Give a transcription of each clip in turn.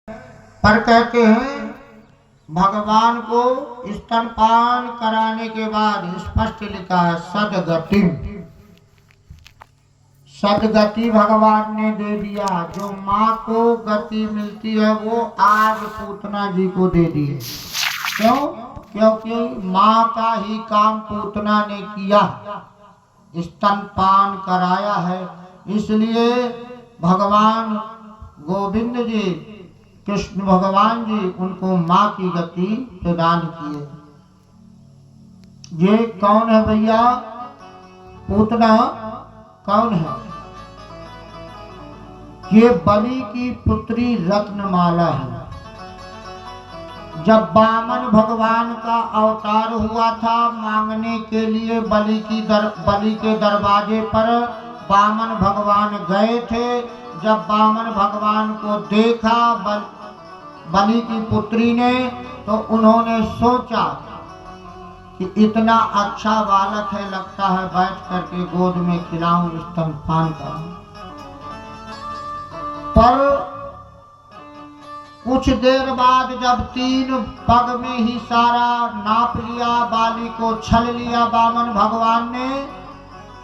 पर कहते हैं भगवान को स्तनपान कराने के बाद स्पष्ट लिखा है सदगति। सदगति भगवान ने दे दिया। जो माँ को गति मिलती है वो आज पूतना जी को दे दी है। क्यों? क्योंकि माँ का ही काम पूतना ने किया, स्तनपान कराया है। इसलिए भगवान गोविंद जी, कृष्ण भगवान जी उनको माँ की गति प्रदान किए। ये कौन है भैया? पूतना कौन है? ये बलि की पुत्री रत्नमाला है। जब वामन भगवान का अवतार हुआ था, मांगने के लिए बलि के दरवाजे पर वामन भगवान गए थे। जब वामन भगवान को देखा बलि की पुत्री ने, तो उन्होंने सोचा कि इतना अच्छा बालक है, लगता है बैठ करके गोद में खिलाऊं, स्तनपान करूं। पर कुछ देर बाद जब 3 पग में ही सारा नाप लिया, बाली को छल लिया वामन भगवान ने,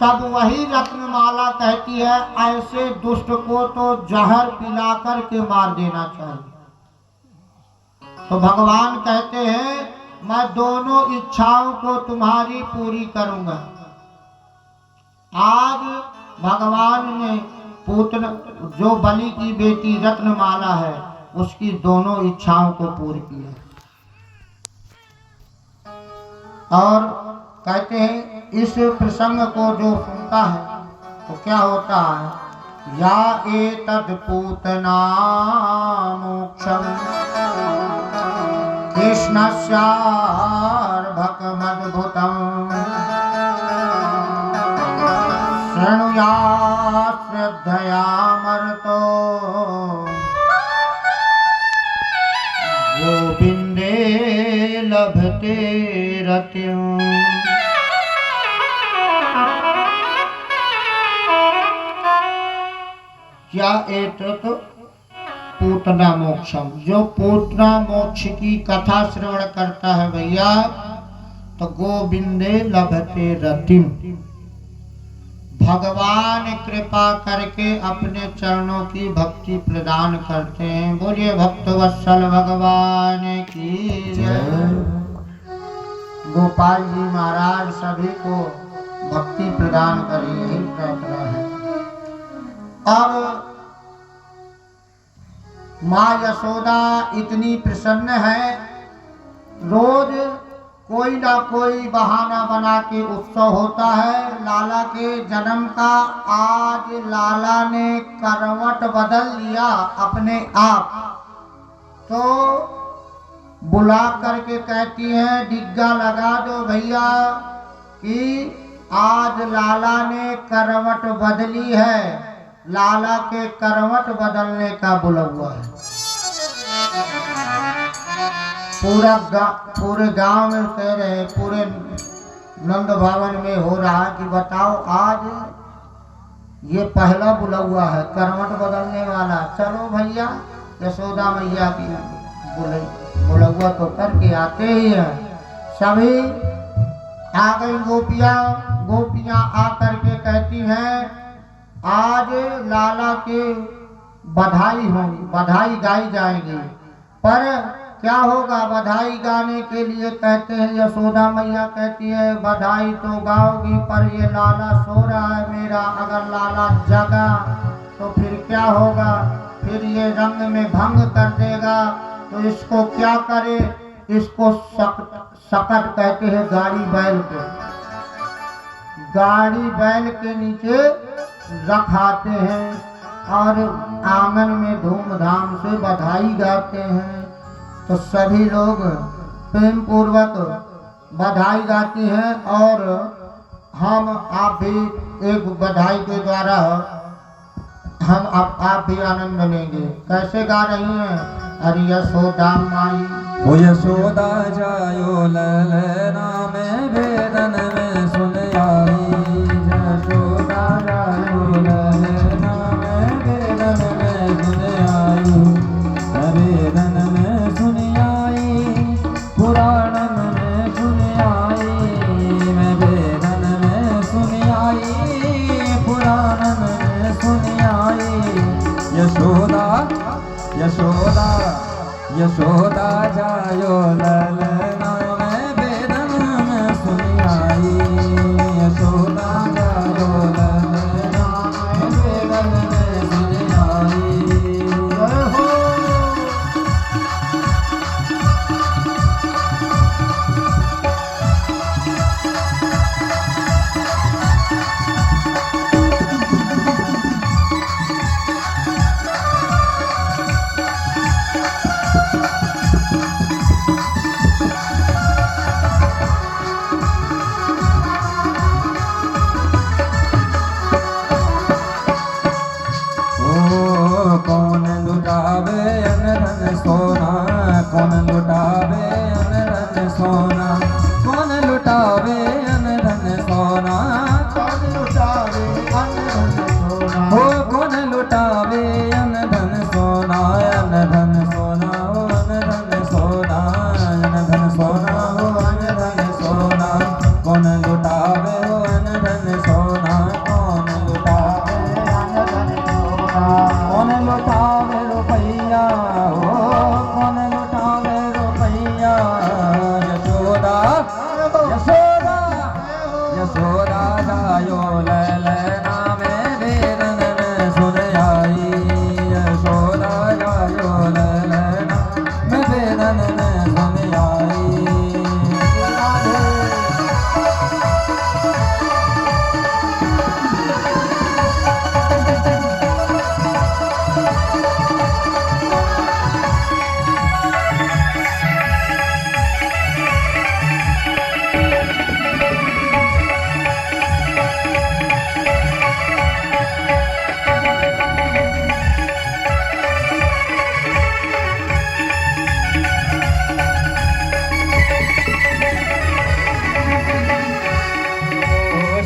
तब वही रत्नमाला कहती है ऐसे दुष्ट को तो जहर पिला करके मार देना चाहिए। तो भगवान कहते हैं मैं दोनों इच्छाओं को तुम्हारी पूरी करूंगा। आज भगवान ने पूतना, जो बलि की बेटी रत्नमाला है, उसकी दोनों इच्छाओं को पूरी किया। और कहते हैं इस प्रसंग को जो सुनता है तो क्या होता है? या एतद् पूतना मोक्षम कृष्णस्यार्भकमद्भुतम् शृणुयात् श्रद्धया मर्तो गोविंदे लभते रतिम्। क्या एतत् पूतना मोक्षम, जो पूतना मोक्ष की कथा श्रवण करता है भैया, तो गोविंदे लभते रतिम, भगवान कृपा करके अपने चरणों की भक्ति प्रदान करते हैं। बोलिए भक्तवत्सल भगवान की जय। गोपाल जी महाराज सभी को भक्ति प्रदान करें, यही प्रार्थना है। अब माँ यशोदा इतनी प्रसन्न है, रोज कोई ना कोई बहाना बना के उत्सव होता है लाला के जन्म का। आज लाला ने करवट बदल लिया अपने आप, तो बुला करके कहती है डिग्गा लगा दो भैया कि आज लाला ने करवट बदली है। लाला के करवट बदलने का बुलवा है। पूरे गांव में कह रहे, पूरे नंद भवन में हो रहा कि बताओ आज ये पहला बुलवा है करवट बदलने वाला। चलो भैया यशोदा मैया की बुलवा तो करके आते ही है। सभी आ गई गोपियां आकर के कहती हैं आज लाला के बधाई होगी, बधाई गाई जाएगी। पर क्या होगा? बधाई गाने के लिए कहते हैं, यशोदा मैया कहती है बधाई तो गाओगी, पर ये लाला सो रहा है मेरा, अगर लाला जगा तो फिर क्या होगा? फिर ये रंग में भंग कर देगा, तो इसको क्या करे? इसको सकट कहते हैं गाड़ी बैल को, गाड़ी बैल के नीचे रखाते हैं और आंगन में धूमधाम से बधाई गाते हैं। तो सभी लोग प्रेम पूर्वक बधाई गाती हैं और हम आप भी एक बधाई के द्वारा हम आप भी आनंद लेंगे। कैसे गा रही हैं? अरे यशोदा माई ओ यशोदा जायो ललना में वेदन में सुन आई, यशोदा जायो ललना में वेदन में सुन आई। अरे यशोदा यशोदा जायो ललना में वेदन में सुनी आई यशोदा जायो ललना में वेदन में सुनी आई कौन लुटावे अनधन सोना कौन लुटावे अनधन सोना कौन लुटावे अनधन सोना कौन लुटावे अनधन सोना हो कौन लुटावे अनधन सोना अनधन सोना हो अनधन सोना अनधन सोना हो अनधन सोना कौन लुटावे हो अनधन सोना कौन लुटावे अनधन सोना कौन लुटावे रुपैया हो कौन लुटावे रुपैया यशोदा यशोदा यशोदा जायो ललना में वेदन में सुन आई यशोदा जायो ललना में वेदन में सुन आई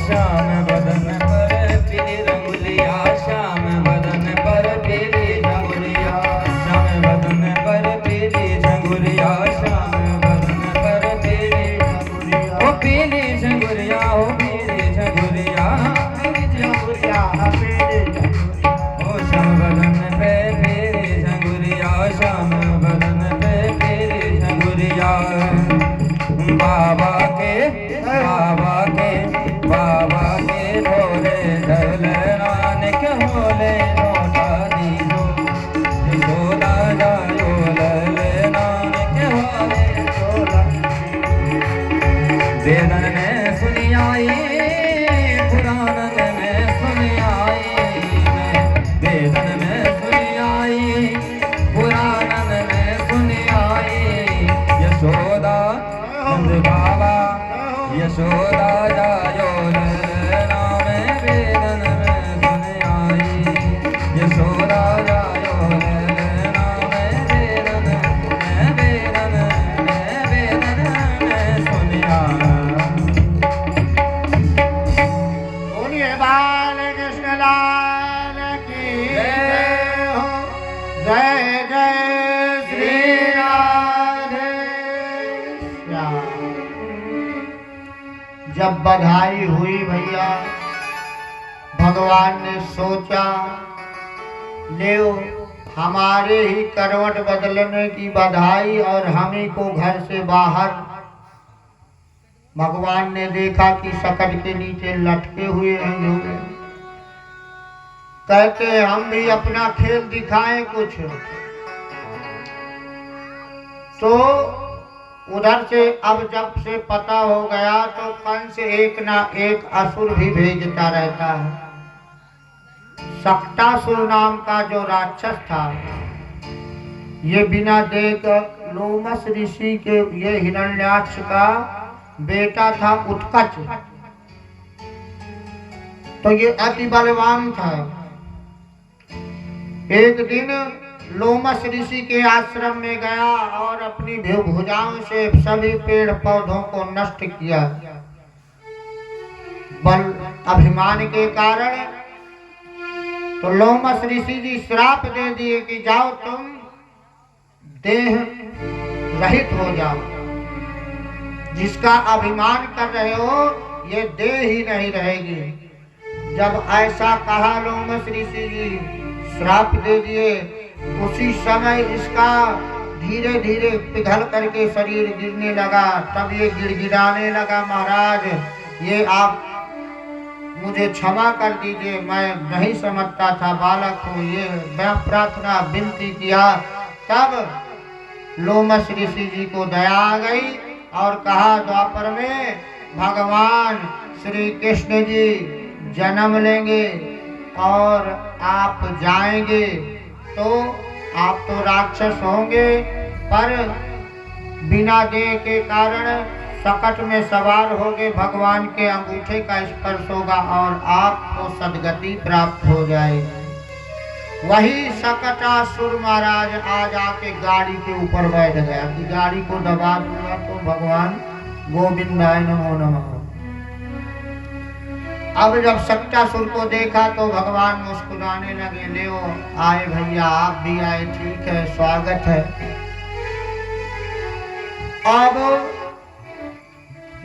श्याम बदन पर पीली रंगुलिया श्याम बदन पर पीली रंगुलिया श्याम बदन पर पीली झंगुरिया श्याम बदन पर पीली झंगुरिया ओ पीली झंगुरिया ओ पीली झंगुरिया ओ श्याम बदन पे पीली झंगुरिया श्याम बदन पे पीली झंगुरिया बाबा के भोले ढलनानिक होले लौटा दीजो यशोदा जायो ललनानिक होले लौटा वेदन में सुनी आई पुराणन में सुनी आई वेदन में सुनी आई पुराणन में सुनी आई यशोदा नंद बाबा यशोदा जायो ललना में वेदन में सुन आई यशोदा जायो ललना में वेदन में सुन आई बोलिए बाल कृष्ण लाल की जय हो जय जय श्री राधे श्याम। जब बधाई हुई भैया भगवान ने सोचा ले हमारे ही करवट बदलने की बधाई और हम ही को घर से बाहर भगवान ने देखा कि सकट के नीचे लटके हुए हैं जोड़े कहते हम भी अपना खेल दिखाएं कुछ तो उधर से अब जब से पता हो गया तो कंस एक ना एक असुर भी भेजता रहता है। सक्टासुर नाम का जो राक्षस था ये बिना देख लोमस ऋषि के ये हिरण्याक्ष का बेटा था उत्कच तो ये अति बलवान था। एक दिन लोमस ऋषि के आश्रम में गया और अपनी भुजाओं से सभी पेड़ पौधों को नष्ट किया। बल अभिमान के कारण तो लोमस ऋषि जी श्राप दे दिए कि जाओ तुम देह रहित हो जाओ, जिसका अभिमान कर रहे हो ये देह ही नहीं रहेगी। जब ऐसा कहा लोमस ऋषि जी श्राप दे दिए उसी समय इसका धीरे धीरे पिघल करके शरीर गिरने लगा। तब ये गिड़गिड़ाने लगा, महाराज ये आप मुझे क्षमा कर दीजिए, मैं नहीं समझता था, बालक हूँ। ये मैं प्रार्थना विनती किया। तब लोमस ऋषि जी को दया आ गई और कहा द्वापर में भगवान श्री कृष्ण जी जन्म लेंगे और आप जाएंगे तो आप तो राक्षस होंगे, पर बिना देह के कारण सकट में सवार होगे, भगवान के अंगूठे का स्पर्श होगा और आपको सदगति प्राप्त हो जाएगी। वही सकटासुर महाराज आज आके गाड़ी के ऊपर बैठ गया कि गाड़ी को दबा दूंगा तो भगवान गोविंदाय नमो नमः। अब जब सकटासुर को देखा तो भगवान मुस्कुराने लगे, ले आए भैया, आप भी आए, ठीक है, स्वागत है। अब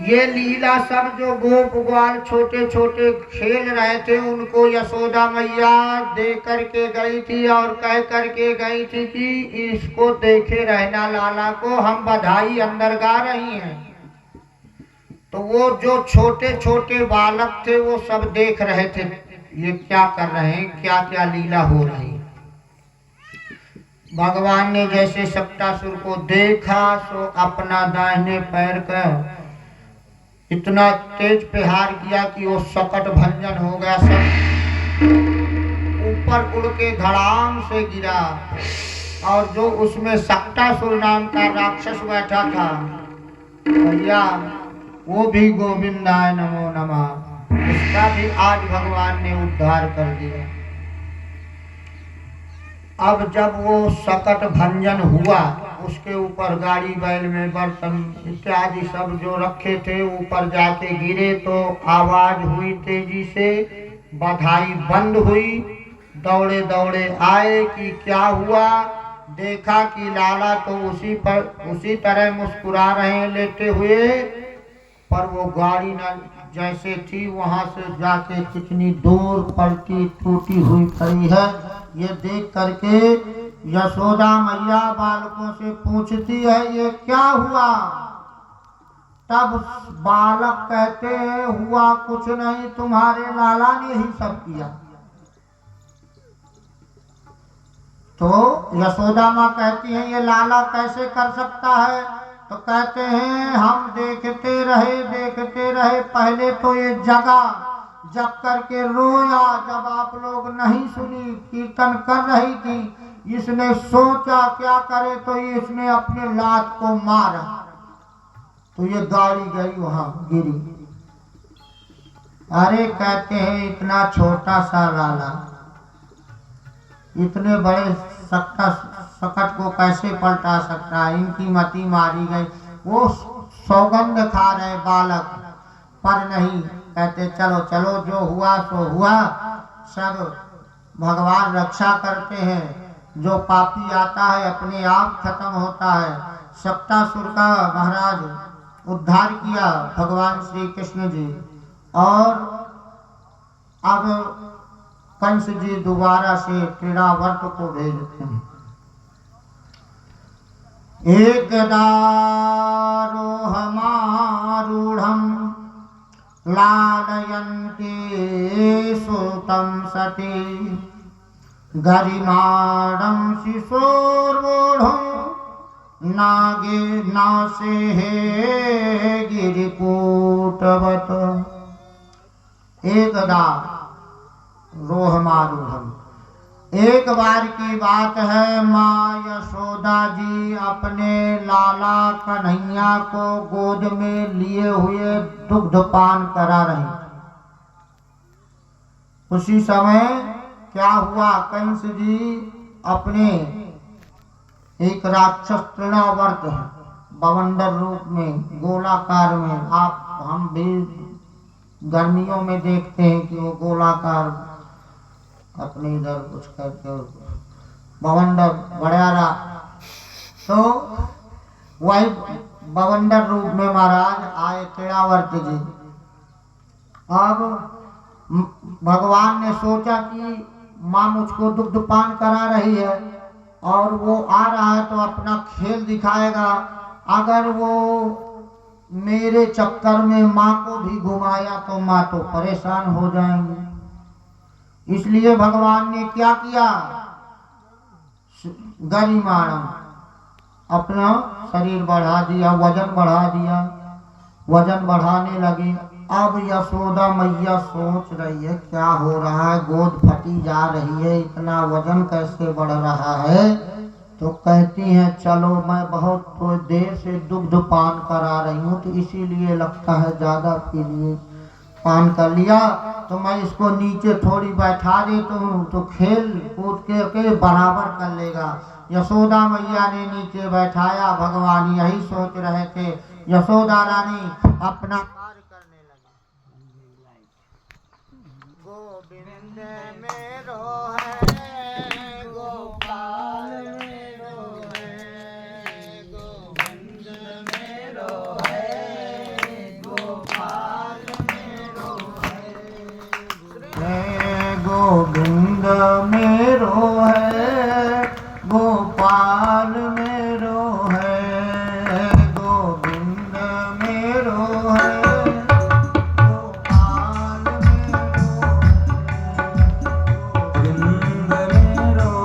ये लीला सब जो गोप ग्वाल छोटे छोटे खेल रहे थे उनको यशोदा मैया देख करके गई थी और कह करके गई थी कि इसको देखे रहना, लाला को हम बधाई अंदर गा रही हैं। तो वो जो छोटे छोटे बालक थे वो सब देख रहे थे ये क्या कर रहे हैं, क्या क्या लीला हो रही। भगवान ने जैसे सकटासुर को देखा तो अपना दाहिने पैर का इतना तेज प्रहार किया कि वो सकट भंजन हो गया, सब ऊपर उड़ के धड़ाम से गिरा। और जो उसमें सकटासुर नाम का राक्षस बैठा था भैया, वो भी गोविंदाय नमो नमः, उसका भी आज भगवान ने उद्धार कर दिया। अब जब वो सकट भंजन हुआ, उसके ऊपर गाड़ी बैल में बर्तन इत्यादि सब जो रखे थे ऊपर जाके गिरे तो आवाज हुई तेजी से, बधाई बंद हुई। दौड़े दौड़े आए कि क्या हुआ, देखा कि लाला तो उसी तरह मुस्कुरा रहे हैं लेटे हुए, पर वो गाड़ी न जैसे थी वहां से जाके कितनी दूर पलटी टूटी हुई पड़ी है। ये देख करके यशोदा मैया बालकों से पूछती है ये क्या हुआ। तब बालक कहते हैं हुआ कुछ नहीं, तुम्हारे लाला ने ही सब किया। तो यशोदा माँ कहती हैं ये लाला कैसे कर सकता है। तो कहते हैं हम देखते रहे, पहले तो ये जग करके रोया, जब आप लोग नहीं सुनी, कीर्तन कर रही थी, इसने सोचा क्या करे तो इसने अपने लात को मारा, तो ये गाड़ी गई वहां गिरी। अरे कहते हैं इतना छोटा सा लाला इतने बड़े सकट को कैसे पलटा सकता है, इनकी मति मारी गई। वो सौगंध खा रहे बालक, पर नहीं, कहते चलो चलो जो हुआ सो हुआ, सब भगवान रक्षा करते हैं, जो पापी आता है अपने आप खत्म होता है। सकटासुर का महाराज उद्धार किया भगवान श्री कृष्ण जी। और अब कंस जी दोबारा से क्रीड़ावर्त को भेजते हैं। एकदा रोहमारूढ़ं लालयन्ते सुतं सती गरिमाणं शिशोर्वोढं नागे नासे हे गिरिकूटवत्। एकदा रोहमारूढ़ं, एक बार की बात है, माँ यशोदा जी अपने लाला कन्हैया को गोद में लिए हुए दुग्ध पान करा रही। उसी समय क्या हुआ, कंस जी अपने एक राक्षस तृणावर्त है, बवंडर रूप में, गोलाकार में, आप हम भी गर्मियों में देखते हैं कि वो गोलाकार अपने इधर कुछ करके बवंडर बड़ारा, तो वही बवंडर रूप में महाराज आए तृणावर्त जी। अब भगवान ने सोचा कि माँ मुझको दुग्ध पान करा रही है और वो आ रहा है तो अपना खेल दिखाएगा। अगर वो मेरे चक्कर में माँ को भी घुमाया तो माँ तो परेशान हो जाएंगी। इसलिए भगवान ने क्या किया, गरिमाणम अपना शरीर बढ़ा दिया, वजन बढ़ा दिया, वजन बढ़ाने लगी। अब यशोदा मैया सोच रही है क्या हो रहा है, गोद फटी जा रही है, इतना वजन कैसे बढ़ रहा है। तो कहती हैं चलो मैं बहुत तो देर से दुग्ध पान करा रही हूँ तो इसीलिए लगता है ज़्यादा पी लिए, पान कर लिया, तो मैं इसको नीचे थोड़ी बैठा देता हूँ तो खेल कूद के बराबर कर लेगा। यशोदा मैया ने नीचे बैठाया। भगवान यही सोच रहे थे। यशोदा रानी अपना कार्य करने लगी। गोविंद मेरो है, गोपाल मेरो है, गोविंद मेरो है, गोपाल मेरो है, गोविंद मेरो है, गोपाल मेरो है, गोविंद मेरो है, गोपाल मेरो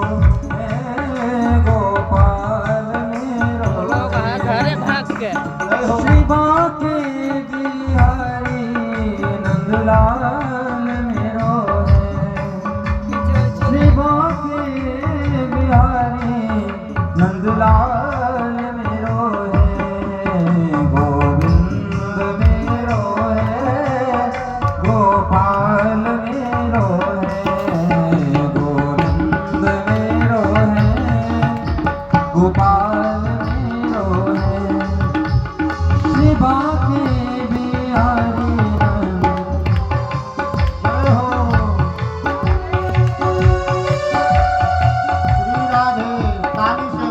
है, गोपाल मेरो है। घरे भाग के शिवा के बिहारी नंदलाल मेरो है, शिवा के बिहारी नंदलाल मेरो है, गोविंद मेरो है, गोपाल मेरो है, गोविंद मेरो है, गोपाल मेरो है, शिवा के बिहारी जय हो। श्री राधे ताली से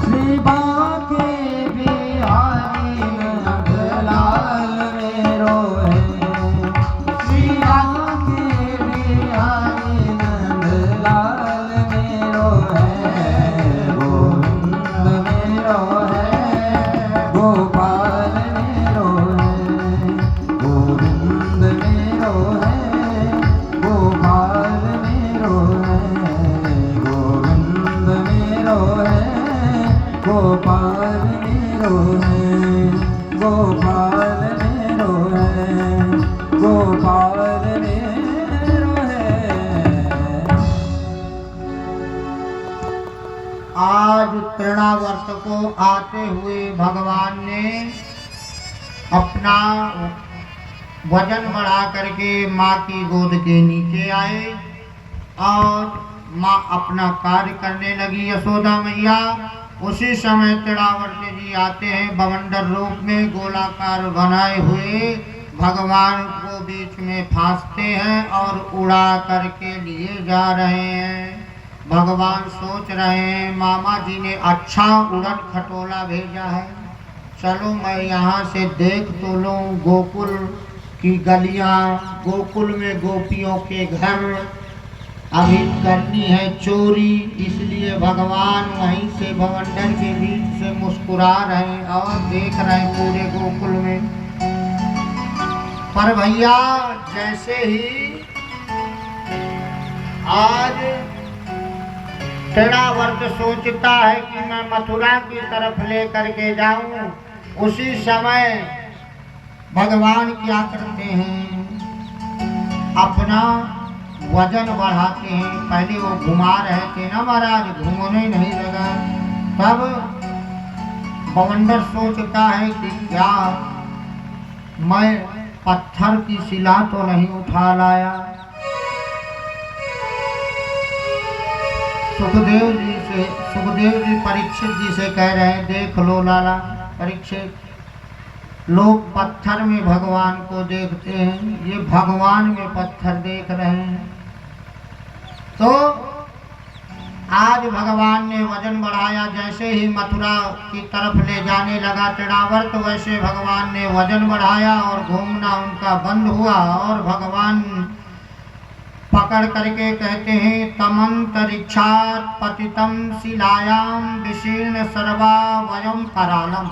शिवा के बिहारी नंदलाल मेरो है, शिवा के बिहारी नंदलाल मेरो है, गोविंद मेरो है, गोपाल मेरो है, गोविंद मेरो है, गोपाल मेरो है, गोविंद मेरो है, गोपाल मेरो है, गोपाल मेरो है, गोपाल मेरो है। आज तृणावर्त को आते हुए भगवान ने अपना वजन बढ़ा करके माँ की गोद के नीचे आए और माँ अपना कार्य करने लगी। यशोदा मैया उसी समय तृणावर्त जी आते हैं, बवंडर रूप में गोलाकार बनाए हुए भगवान को बीच में फांसते हैं और उड़ा करके लिए जा रहे हैं। भगवान सोच रहे हैं मामा जी ने अच्छा उड़न खटोला भेजा है, चलो मैं यहाँ से देख तो लूँ गोकुल की गलियाँ, गोकुल में गोपियों के घर, अभी करनी है चोरी। इसलिए भगवान वहीं से भवंडर के बीच से मुस्कुरा रहे हैं और देख रहे हैं पूरे गोकुल में। पर भैया जैसे ही आज तृणावर्त सोचता है कि मैं मथुरा की तरफ लेकर के जाऊं, उसी समय भगवान क्या करते हैं, अपना वजन बढ़ाते हैं। पहले वो घुमा रहे थे ना महाराज, घूमने नहीं लगा। तब बवंडर सोचता है कि क्या मैं पत्थर की शिला तो नहीं उठा लाया। सुखदेव जी परीक्षित जी से कह रहे हैं, देख लो लाला परीक्षित, लोग पत्थर में भगवान को देखते हैं, ये भगवान में पत्थर देख रहे हैं। तो आज भगवान ने वजन बढ़ाया, जैसे ही मथुरा की तरफ ले जाने लगा टिड़ावर्त, वैसे भगवान ने वजन बढ़ाया और घूमना उनका बंद हुआ। और भगवान पकड़ करके कहते हैं, तमंतरिक्षात् पतितं शिलायां विशीर्ण सर्वा वयं करालम।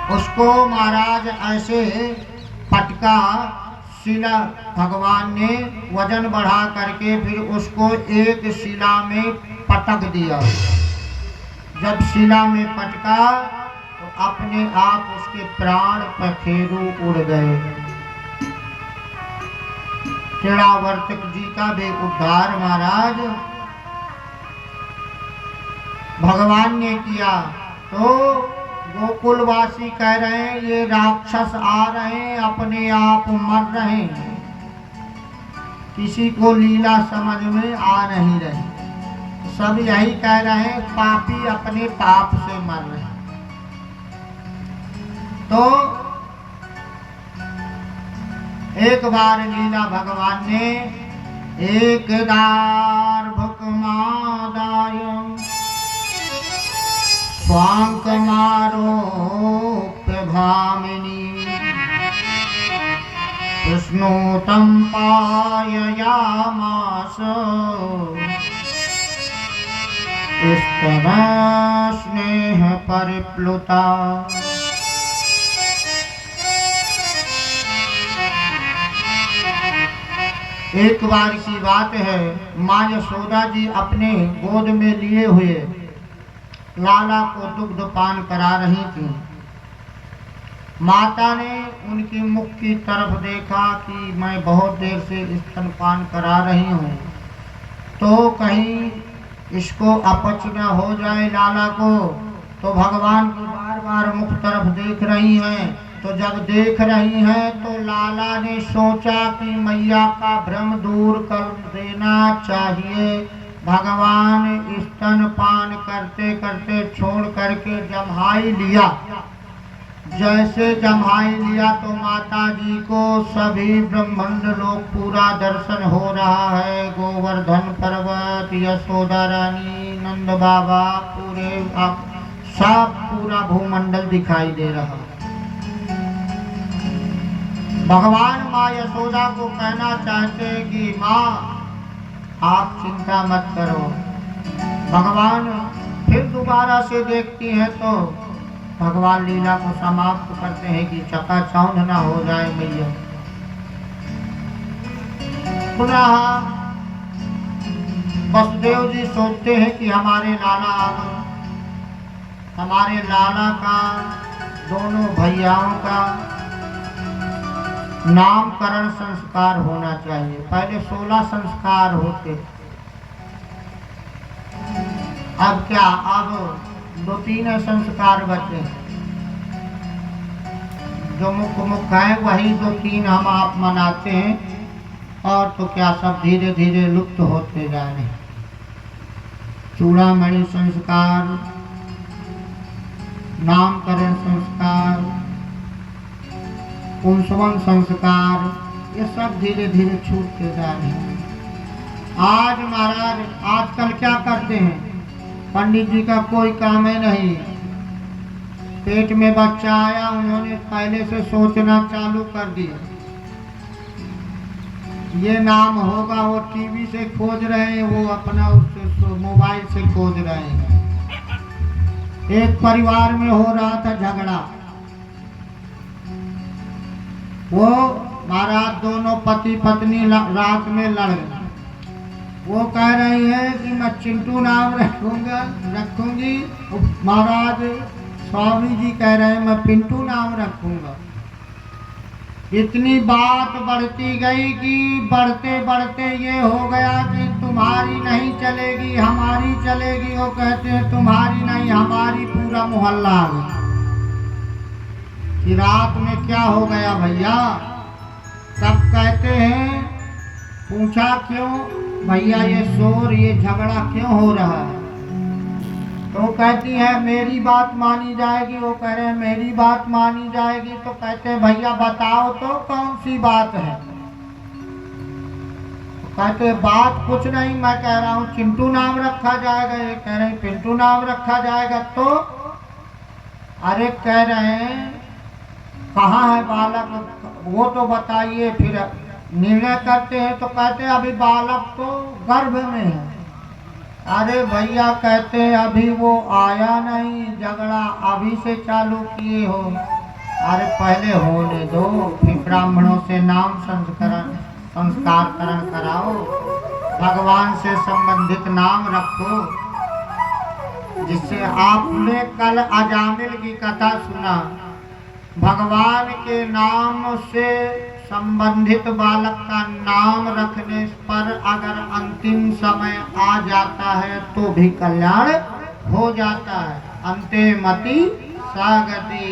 उसको महाराज ऐसे पटका, शिला भगवान ने वजन बढ़ा करके फिर उसको एक शिला में पटक दिया। जब शिला में पटका तो अपने आप उसके प्राण पखेरु उड़ गए। टिड़ावर्तक जी का भी उद्धार महाराज भगवान ने किया। तो गोकुलवासी कह रहे हैं, ये राक्षस आ रहे हैं, अपने आप मर रहे हैं, किसी को लीला समझ में आ नहीं रही। सब यही कह रहे हैं, पापी अपने पाप से मर रहे हैं। तो एक बार लीला भगवान ने एक दार भुकमादाय स्वांकमारोप्य भामिनी कृष्णोतं पाययामास स्तनः स्नेह परिप्लुता। एक बार की बात है, माँ यशोदा जी अपने गोद में लिए हुए लाला को दुग्ध पान करा रही थी। माता ने उनके मुख की तरफ देखा कि मैं बहुत देर से स्तनपान करा रही हूँ, तो कहीं इसको अपच न हो जाए लाला को। तो भगवान की बार बार मुख तरफ देख रही हैं। तो जब देख रही हैं तो लाला ने सोचा कि मैया का भ्रम दूर कर देना चाहिए। भगवान स्तनपान करते करते छोड़ करके जम्हाई लिया। जैसे जम्हाई लिया तो माता जी को सभी ब्रह्मांड लोक पूरा दर्शन हो रहा है। गोवर्धन पर्वत, यशोदा रानी, नंद बाबा, पूरे सब पूरा भूमंडल दिखाई दे रहा है। भगवान माँ यशोदा को कहना चाहते हैं कि माँ आप चिंता मत करो। भगवान फिर दोबारा से देखती हैं तो भगवान लीला को समाप्त करते हैं कि चकाचौंध न हो जाए मैया। पुनः वसुदेव जी सोचते हैं कि हमारे लाला आ गए। हमारे लाला का दोनों भैयाओं का नामकरण संस्कार होना चाहिए। पहले 16 संस्कार होते, अब क्या, अब 2-3 संस्कार बचे। जो मुख्य है वही 2-3 हम आप मनाते हैं, और तो क्या सब धीरे धीरे लुप्त होते जा रहे। चूड़ामणि संस्कार, नामकरण संस्कार, पुंसवन संस्कार, ये सब धीरे धीरे छूटते जा रहे हैं। आज महाराज आजकल क्या करते हैं, पंडित जी का कोई काम है नहीं। पेट में बच्चा आया, उन्होंने पहले से सोचना चालू कर दिया, ये नाम होगा, वो टीवी से खोज रहे हैं, वो अपना उससे मोबाइल से खोज रहे हैं। एक परिवार में हो रहा था झगड़ा। वो महाराज दोनों पति पत्नी रात में लड़ गए। वो कह रही है कि मैं चिंटू नाम रखूंगी। महाराज स्वामी जी कह रहे हैं मैं पिंटू नाम रखूंगा। इतनी बात बढ़ती गई कि बढ़ते बढ़ते ये हो गया कि तुम्हारी नहीं चलेगी हमारी चलेगी। वो कहते हैं तुम्हारी नहीं हमारी, पूरा मोहल्ला आ गया। कि रात में क्या हो गया भैया? सब कहते हैं, पूछा क्यों भैया ये शोर ये झगड़ा क्यों हो रहा है? तो कहती है मेरी बात मानी जाएगी। वो कह रहे हैं मेरी बात मानी जाएगी। तो कहते हैं भैया बताओ तो कौन सी बात है। तो कहते बात कुछ नहीं, मैं कह रहा हूँ चिंटू नाम रखा जाएगा। ये कह रहे हैं पिंटू नाम रखा जाएगा। तो अरे कह रहे हैं कहाँ है बालक, वो तो बताइए फिर निर्णय करते हैं। तो कहते हैं अभी बालक तो गर्भ में है। अरे भैया कहते हैं अभी वो आया नहीं, झगड़ा अभी से चालू किए हो। अरे पहले होने दो, फिर ब्राह्मणों से नाम संस्कारकरण कराओ, भगवान से संबंधित नाम रखो। जिससे आपने कल अजामिल की कथा सुना, भगवान के नाम से संबंधित बालक का नाम रखने पर अगर अंतिम समय आ जाता है तो भी कल्याण हो जाता है। अंते मति सागति।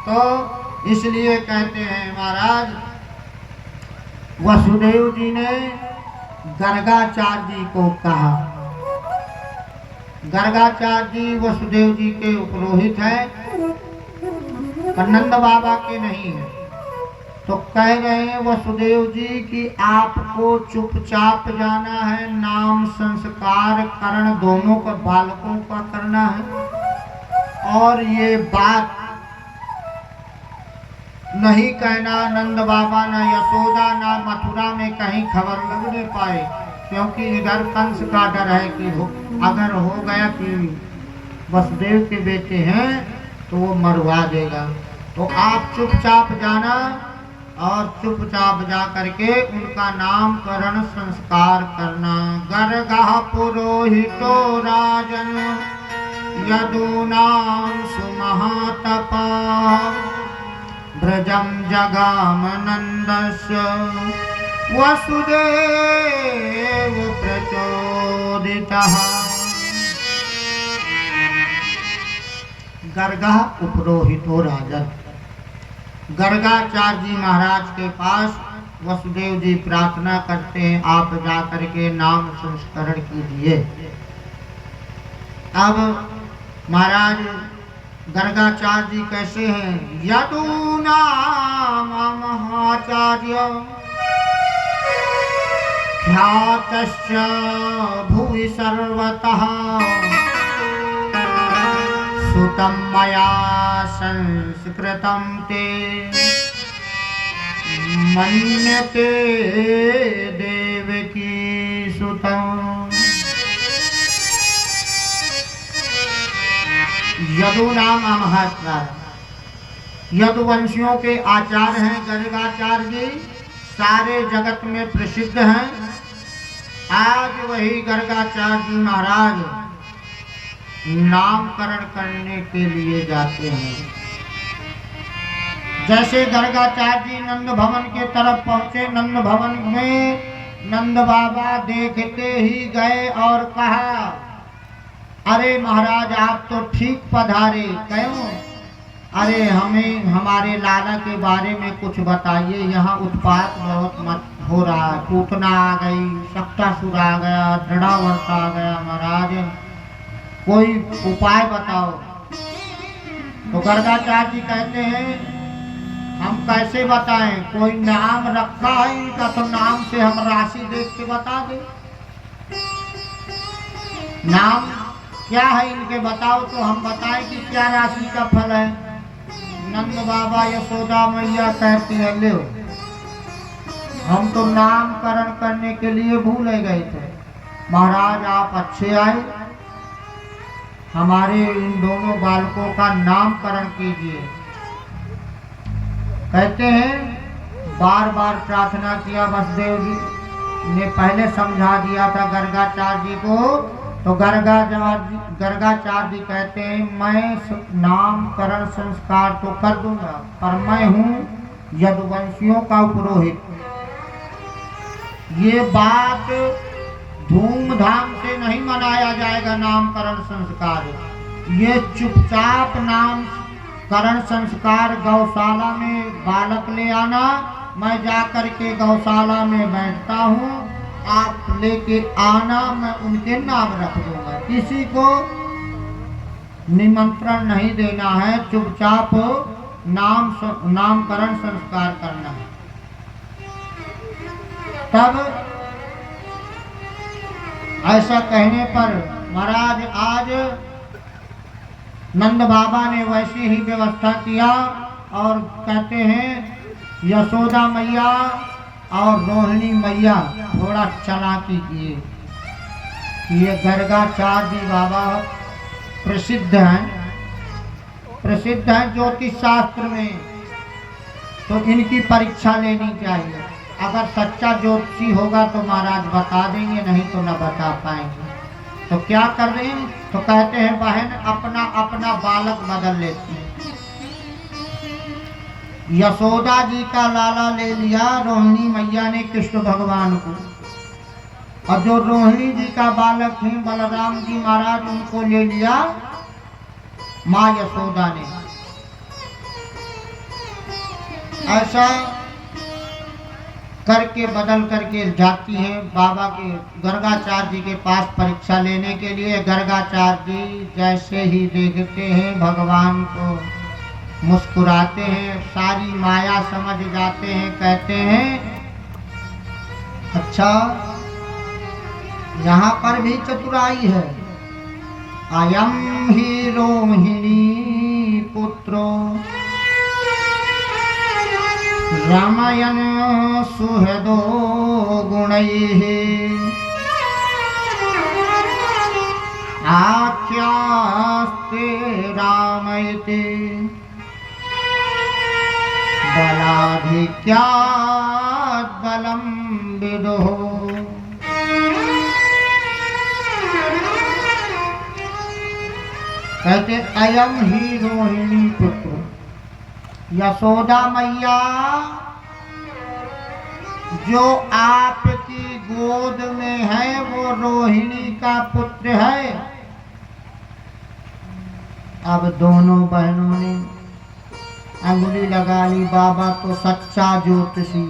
तो इसलिए कहते हैं महाराज वसुदेव जी ने गर्गाचार्य जी को कहा। गर्गाचार्य जी वसुदेव जी के उपरोहित हैं, नंद बाबा के नहीं है। तो कह रहे हैं वसुदेव जी कि आपको चुपचाप जाना है, नाम संस्कार करण दोनों का बालकों का करना है। और ये बात नहीं कहना नंद बाबा न यशोदा न मथुरा में कहीं खबर लगने पाए, क्योंकि इधर कंस का डर है कि अगर हो गया कि वसुदेव के बेटे हैं तो वो मरवा देगा। तो आप चुपचाप जाना और चुपचाप जा करके उनका नामकरण संस्कार करना। गर्गः पुरोहितो राजन यदूनां सुमहातपा ब्रजम जगाम नंदस्य वसुदेव प्रचोदितः। गर्गः उपरोहितो राजन, गर्गाचार्य जी महाराज के पास वसुदेव जी प्रार्थना करते हैं आप जाकर के नाम संस्करण कीजिए। अब महाराज गर्गाचार्य जी कैसे हैं? यदूनाम महाचार्य ख्यातश्च भुवि सर्वतः सुतं मया संस्कृतं ते मन्यते देवकी सुतं। यदु नाम महाचार्य, यदुवंशियों के आचार्य हैं गर्गाचार्य जी, सारे जगत में प्रसिद्ध हैं। आज वही गर्गाचार्य जी महाराज नामकरण करने के लिए जाते हैं। जैसे गर्गाचार्य जी नंद भवन के तरफ पहुंचे, नंद भवन में नंद बाबा देखते ही गए और कहा अरे महाराज आप तो ठीक पधारे, क्यों? अरे हमें हमारे लाला के बारे में कुछ बताइए, यहाँ उत्पात बहुत मत हो रहा है, पूतना आ गई, सप्तासुर आ गया, दृढ़ावर्त आ गया, महाराज कोई उपाय बताओ। तो गर्गाचार्य जी कहते हैं हम कैसे बताएं, कोई नाम रखा है इनका तो नाम से हम राशि देख के बता दें। नाम क्या है इनके बताओ तो हम बताएं कि क्या राशि का फल है। नंद बाबा यशोदा मैया कहती है ले हम तो नामकरण करने के लिए भूल गए थे, महाराज आप अच्छे आए, हमारे इन दोनों बालकों का नामकरण कीजिए। कहते हैं बार बार प्रार्थना किया, वसुदेव जी ने पहले समझा दिया था गर्गाचार्य जी को। तो गर्गाचार्य जी कहते हैं मैं नामकरण संस्कार तो कर दूंगा, पर मैं हूँ यदुवंशियों का पुरोहित। ये बात धूमधाम से नहीं मनाया जाएगा नामकरण संस्कार, ये चुपचाप नामकरण संस्कार गौशाला में बालक ले आना, मैं जाकर के गौशाला में बैठता हूँ, आप लेके आना, मैं उनके नाम रख दूंगा। किसी को निमंत्रण नहीं देना है, चुपचाप नामकरण संस्कार करना है। तब ऐसा कहने पर महाराज आज नंद बाबा ने वैसी ही व्यवस्था किया और कहते हैं यशोदा मैया और रोहिणी मैया थोड़ा चालाकी किए। ये गर्गाचार्य बाबा प्रसिद्ध हैं ज्योतिष शास्त्र में, तो इनकी परीक्षा लेनी चाहिए। अगर सच्चा ज्योतिषी होगा तो महाराज बता देंगे, नहीं तो न बता पाएंगे। तो क्या कर रहे हैं, तो कहते हैं बहन अपना अपना बालक बदल लेती है। यशोदा जी का लाला ले लिया रोहिणी मैया ने कृष्ण भगवान को, और जो रोहिणी जी का बालक थे बलराम जी महाराज उनको ले लिया माँ यशोदा ने। ऐसा करके बदल करके जाती है बाबा के गर्गाचार्य जी के पास परीक्षा लेने के लिए। गर्गाचार्य जी जैसे ही देखते हैं भगवान को मुस्कुराते हैं, सारी माया समझ जाते हैं, कहते हैं अच्छा यहाँ पर भी चतुराई है। अयम ही रोहिणी पुत्रो रामायण सुहृदो गुणैः आख्यास्ते रामैति बलाधिक्यात् बलं विदुः। कहते अयम ही रोहिणी पुत्र, यशोदा मैया जो आपकी गोद में है वो रोहिणी का पुत्र है। अब दोनों बहनों ने अंगुली लगा ली, बाबा तो सच्चा ज्योतिषी।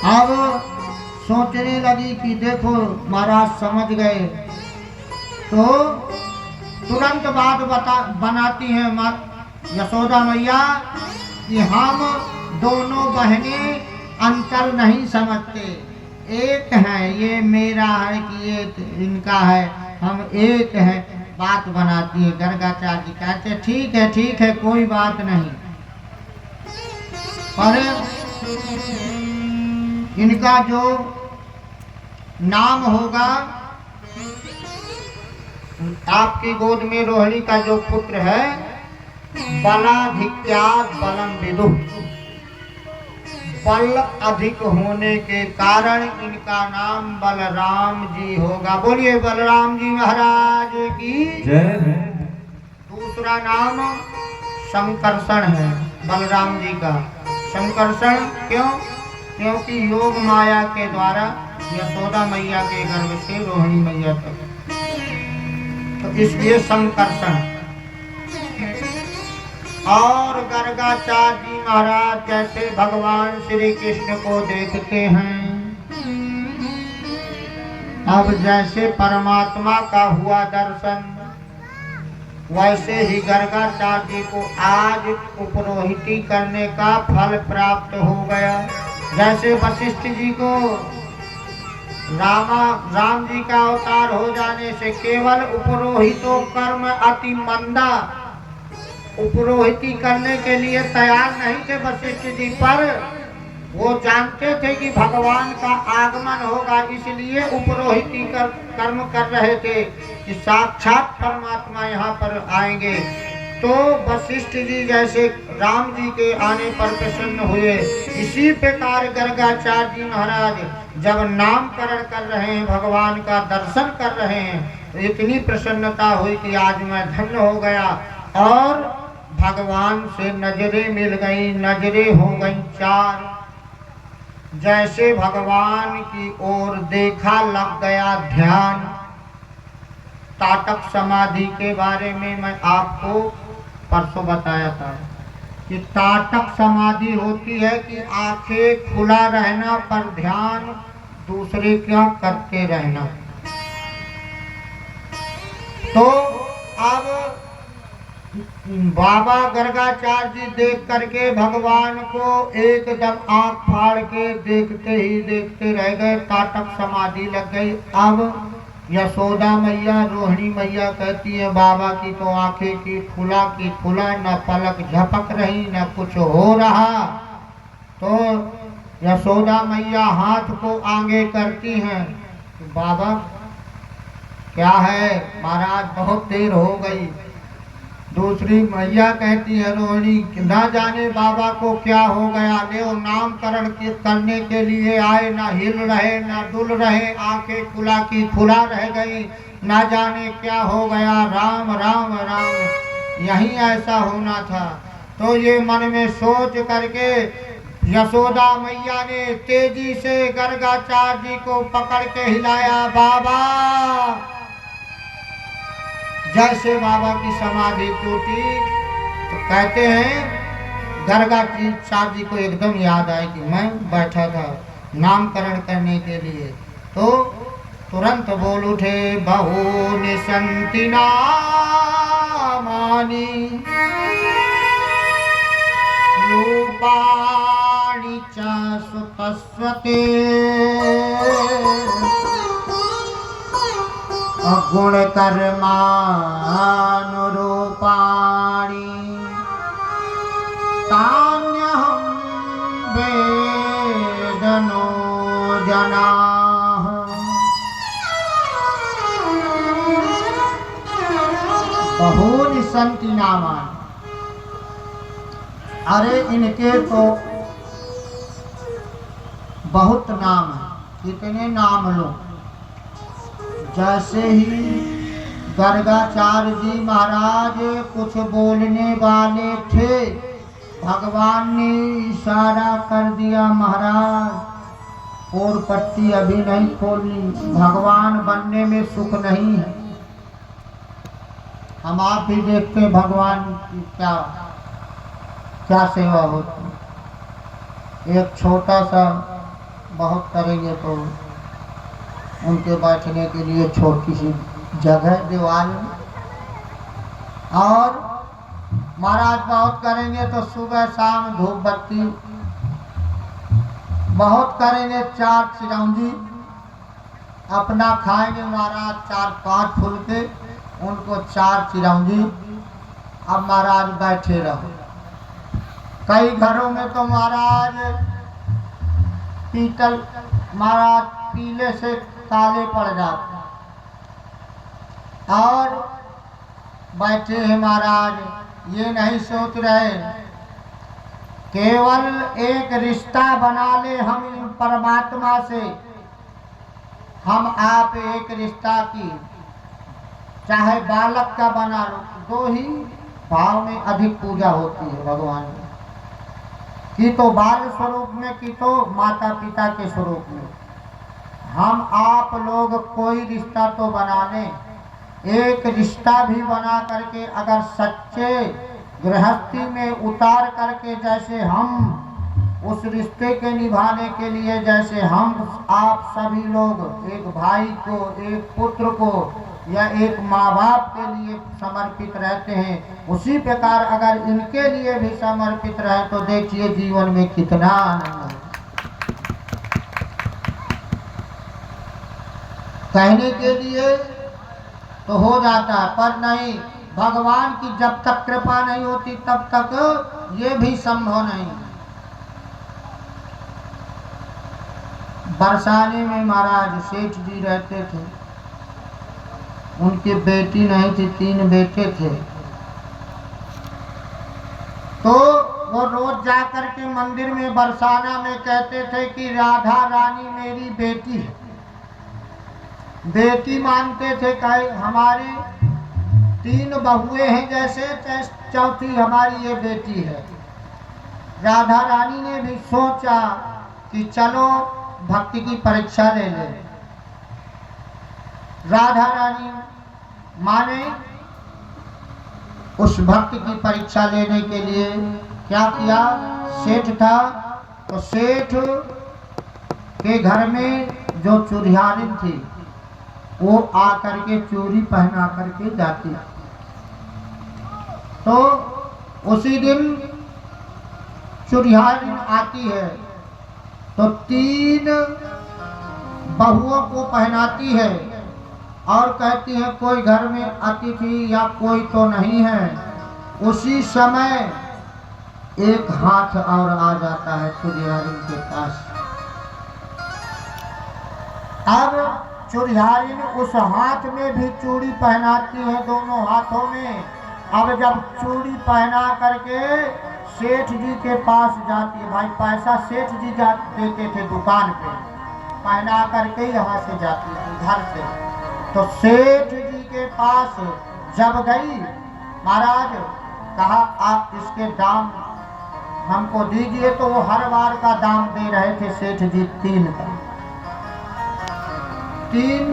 अब सोचने लगी कि देखो महाराज समझ गए, तो तुरंत बात बनाती है यशोदा मैया कि हम दोनों बहनें अंतर नहीं समझते, एक है, ये मेरा है कि ये इनका है, हम एक हैं। बात बनाती है। गर्गाचार्य जी कहते ठीक है कोई बात नहीं, पर इनका जो नाम होगा, आपकी गोद में रोहिणी का जो पुत्र है, बलाधिक्यात् बलं विदुः, बल अधिक होने के कारण इनका नाम बलराम जी होगा। बोलिए बलराम जी महाराज की जय। दूसरा नाम संकर्षण है बलराम जी का। संकर्षण क्यों? क्योंकि योग माया के द्वारा यशोदा मैया के गर्भ से रोहिणी मैया तक, तो इसलिए संकर्षण। और गर्गाचार्य जी महाराज जैसे भगवान श्री कृष्ण को देखते हैं, अब जैसे परमात्मा का हुआ दर्शन, वैसे ही गर्गाचार्य जी को आज उपरोहिती करने का फल प्राप्त हो गया। जैसे वशिष्ठ जी को राम जी का अवतार हो जाने से केवल उपरोहितो कर्म अति मंदा, उपरोहिती करने के लिए तैयार नहीं थे वशिष्ठ जी, पर वो जानते थे कि भगवान का आगमन होगा, इसलिए उपरोहिती कर्म कर रहे थे कि साक्षात परमात्मा यहाँ पर आएंगे। तो वशिष्ठ जी जैसे राम जी के आने पर प्रसन्न हुए, इसी प्रकार गर्गाचार्य जी महाराज जब नामकरण कर रहे हैं, भगवान का दर्शन कर रहे हैं, तो इतनी प्रसन्नता हुई कि आज मैं धन्य हो गया। और भगवान से नजरें मिल गई, नजरें हो गई चार। जैसे भगवान की ओर देखा, लग गया ध्यान। ताटक समाधि के बारे में मैं आपको परसों बताया था कि ताटक समाधि होती है कि आंखें खुला रहना पर ध्यान दूसरे का करते रहना। तो अब बाबा गर्गाचार्य जी देख करके भगवान को एकदम आंख फाड़ के देखते ही देखते रह गए, ताटक समाधि लग गई। अब यशोदा मैया रोहिणी मैया कहती है बाबा की तो आंखें की खुला न पलक झपक रही न कुछ हो रहा। तो यशोदा मैया हाथ को आगे करती हैं, बाबा क्या है महाराज बहुत देर हो गई। दूसरी मैया कहती है रोहिणी ना जाने बाबा को क्या हो गया, ले नामकरण करने के लिए आए, ना हिल रहे ना डुल रहे, आंखें खुला की खुला रह गई, ना जाने क्या हो गया। राम राम राम, यही ऐसा होना था। तो ये मन में सोच करके यशोदा मैया ने तेजी से गर्गाचार्य जी को पकड़ के हिलाया। बाबा, जैसे बाबा की समाधि टूटी तो कहते हैं गर्गाचार्य जी को एकदम याद आया कि मैं बैठा था नामकरण करने के लिए। तो तुरंत बोल उठे, बहु निसंति नामानि रूपाणि च सुतस्वते गुण कर्मानुरूपाणि तान्यहं वेदनो जनाः। बहूनि सन्ति नामानि, अरे इनके तो बहुत नाम है, कितने नाम लो। जैसे ही गर्गाचार्य जी महाराज कुछ बोलने वाले थे, भगवान ने इशारा कर दिया, महाराज और पट्टी अभी नहीं खोलनी, भगवान बनने में सुख नहीं है। हम आप भी देखते हैं भगवान की क्या क्या सेवा होती। एक छोटा सा बहुत करेंगे तो उनके बैठने के लिए छोटी सी जगह दीवार में, और महाराज बहुत करेंगे तो सुबह शाम धूप बत्ती, बहुत करेंगे 4 चिरौंजी अपना खाएंगे महाराज 4-5 फुलके, उनको 4 चिरौंजी। अब महाराज बैठे रहो। कई घरों में तो महाराज पीतल महाराज पीले से काले पड़ जाते और बैठे हैं महाराज, ये नहीं सोच रहे केवल एक रिश्ता बना ले हम परमात्मा से, हम आप एक रिश्ता की चाहे बालक का बना लो, 2 ही भाव में अधिक पूजा होती है भगवान की तो बाल स्वरूप में की तो माता पिता के स्वरूप में। हम आप लोग कोई रिश्ता तो बना लें, एक रिश्ता भी बना करके अगर सच्चे गृहस्थी में उतार करके, जैसे हम उस रिश्ते के निभाने के लिए, जैसे हम आप सभी लोग एक भाई को, एक पुत्र को या एक माँ बाप के लिए समर्पित रहते हैं, उसी प्रकार अगर इनके लिए भी समर्पित रहे तो देखिए जीवन में कितना आनंद है। कहने के लिए तो हो जाता है, पर नहीं, भगवान की जब तक कृपा नहीं होती तब तक ये भी संभव नहीं। बरसाने में महाराज सेठ जी रहते थे, उनकी बेटी नहीं थी, 3 बेटे थे। तो वो रोज जाकर के मंदिर में बरसाना में कहते थे कि राधा रानी मेरी बेटी है, बेटी मानते थे। कहे हमारी 3 बहुएं हैं जैसे, चौथी हमारी ये बेटी है। राधा रानी ने भी सोचा कि चलो भक्ति की परीक्षा ले ले। राधा रानी माने उस भक्त की परीक्षा लेने के लिए क्या किया, सेठ था तो सेठ के घर में जो चुरियानिन थी वो आकर के चूड़ी पहना करके जाती। तो उसी दिन चुरिहारिन आती है तो 3 बहुओं को पहनाती है और कहती है कोई घर में अतिथि या कोई तो नहीं है। उसी समय एक हाथ और आ जाता है चुरिहारिन के पास। अब चुरिहारिन उस हाथ में भी चूड़ी पहनाती है, दोनों हाथों में। अब जब चूड़ी पहना करके सेठ जी के पास जाती है, भाई पैसा सेठ जी देते थे दुकान पे, पहना करके यहाँ से जाती थी घर से। तो सेठ जी के पास जब गई, महाराज कहा आप इसके दाम हमको दीजिए। तो वो हर बार का दाम दे रहे थे सेठ जी 3 का। 3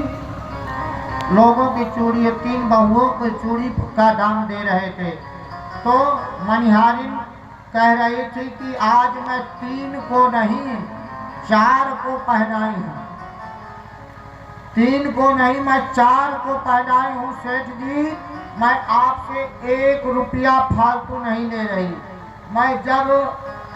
लोगों की चूड़ी, 3 बहुओं की चूड़ी का दाम दे रहे थे। तो मनिहारिन कह रही थी कि आज मैं 3 को नहीं 4 को पहनाई हूँ, 3 को नहीं मैं 4 को पहनाई हूँ सेठ जी। मैं आपसे 1 रुपया फालतू नहीं ले रही। मैं जब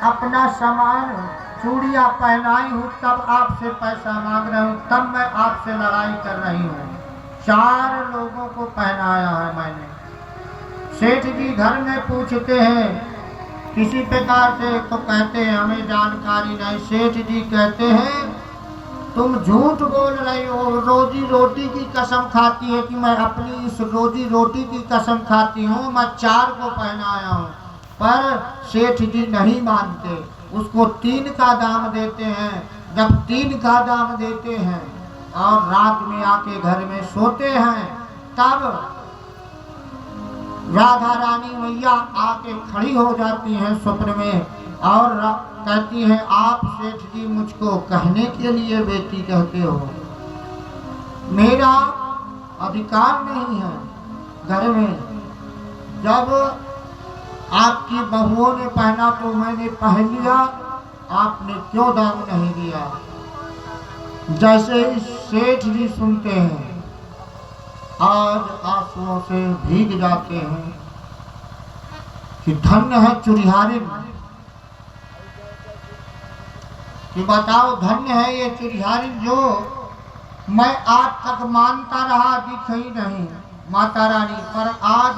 अपना सामान चूड़ियाँ पहनाई हूँ तब आपसे पैसा मांग रही हूँ, तब मैं आपसे लड़ाई कर रही हूँ। 4 लोगों को पहनाया है मैंने। सेठ जी घर में पूछते हैं किसी प्रकार से, तो कहते हैं हमें जानकारी नहीं। सेठ जी कहते हैं तुम झूठ बोल रही हो, रोजी रोटी की कसम खाती है कि मैं अपनी इस रोजी रोटी की कसम खाती हूँ, मैं 4 को पहनाया हूँ। पर सेठ जी नहीं मानते, उसको 3 का दाम देते हैं। जब 3 का दाम देते हैं और रात में आके घर में सोते हैं, तब राधा रानी मैया आके खड़ी हो जाती हैं स्वप्न में और कहती हैं आप सेठ जी मुझको कहने के लिए बेटी कहते हो, मेरा अधिकार नहीं है घर में। जब आपकी बहुओं ने पहना तो मैंने पहन लिया, आपने क्यों दाम नहीं दिया। जैसे ही सेठ जी सुनते हैं आज आंसुओं से भीग जाते हैं कि धन्य है चुरिहारिन, कि बताओ धन्य है ये चुरिहारिन जो मैं आज तक मानता रहा, दिखी नहीं माता रानी, पर आज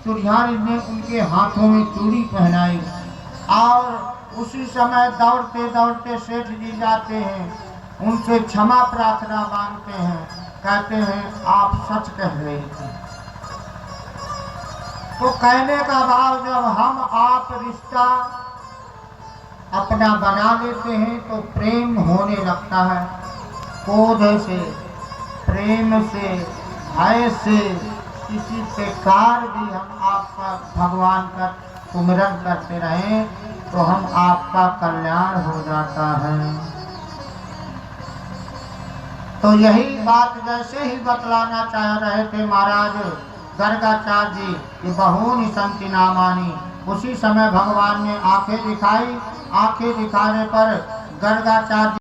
चुरिहारिन ने उनके हाथों में चूड़ी पहनाई। और उसी समय दौड़ते दौड़ते सेठ जी जाते हैं, उनसे क्षमा प्रार्थना मांगते हैं, कहते हैं आप सच कह रहे थे। तो कहने का भाव जब हम आप रिश्ता अपना बना लेते हैं तो प्रेम होने लगता है। क्रोध से, प्रेम से, भय से, किसी प्रकार भी हम आपका भगवान का सुमिरन करते रहें तो हम आपका कल्याण हो जाता है। तो यही बात जैसे ही बतलाना चाह रहे थे महाराज गर्गाचार्य जी कि बहूनि सन्ति नामानि, उसी समय भगवान ने आंखें दिखाई। आंखें दिखाने पर गर्गाचार्य